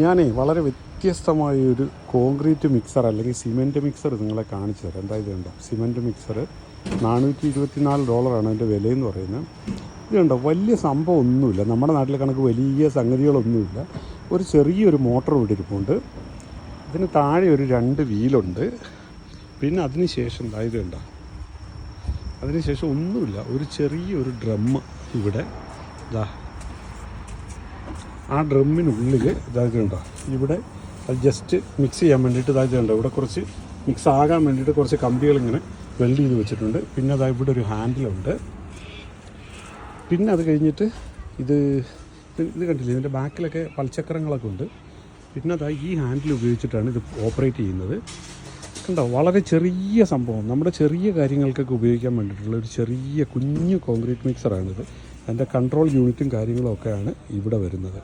ഞാനേ വളരെ വ്യത്യസ്തമായൊരു concrete mixer അല്ലെങ്കിൽ സിമെൻറ്റ് മിക്സർ നിങ്ങളെ കാണിച്ചു തരാം. എന്താ ഇത് കണ്ടോ? സിമെൻറ്റ് മിക്സർ $424 അതിൻ്റെ വിലയെന്ന് പറയുന്നത്. ഇത് കണ്ടോ, വലിയ സംഭവം ഒന്നുമില്ല, നമ്മുടെ നാട്ടിലെ കണക്ക് വലിയ സംഗതികളൊന്നുമില്ല. ഒരു ചെറിയൊരു മോട്ടർ ഇവിടെ ഇരിപ്പുണ്ട്. ഇതിന് താഴെ ഒരു 2 വീലുണ്ട്. പിന്നെ അതിന് ശേഷം എന്താ ഇത് കണ്ടോ, അതിനുശേഷം ഒന്നുമില്ല, ഒരു ചെറിയൊരു ഡ്രം ഇവിടെ ഇതാ. ആ ഡ്രമ്മിനുള്ളിൽ ഇതായിട്ടുണ്ടോ, ഇവിടെ അത് ജസ്റ്റ് മിക്സ് ചെയ്യാൻ വേണ്ടിയിട്ട് ഇതായിട്ടുണ്ടോ, ഇവിടെ കുറച്ച് മിക്സ് ആകാൻ വേണ്ടിയിട്ട് കുറച്ച് കമ്പികൾ ഇങ്ങനെ വെൽഡ് ചെയ്ത് വെച്ചിട്ടുണ്ട്. പിന്നെ അതാ ഇവിടെ ഒരു ഹാൻഡിലുണ്ട്. പിന്നെ അത് കഴിഞ്ഞിട്ട് ഇത് കണ്ടില്ലേ, ഇതിൻ്റെ ബാക്കിലൊക്കെ പൽച്ചക്രങ്ങളൊക്കെ ഉണ്ട്. പിന്നെ അതാ ഈ ഹാൻഡിൽ ഉപയോഗിച്ചിട്ടാണ് ഇത് ഓപ്പറേറ്റ് ചെയ്യുന്നത്. കണ്ടോ, വളരെ ചെറിയ സംഭവം, നമ്മുടെ ചെറിയ കാര്യങ്ങൾക്കൊക്കെ ഉപയോഗിക്കാൻ വേണ്ടിയിട്ടുള്ള ഒരു ചെറിയ കുഞ്ഞു കോൺക്രീറ്റ് മിക്സറാണിത്. അതിൻ്റെ കൺട്രോൾ യൂണിറ്റും കാര്യങ്ങളും ഒക്കെയാണ് ഇവിടെ വരുന്നത്.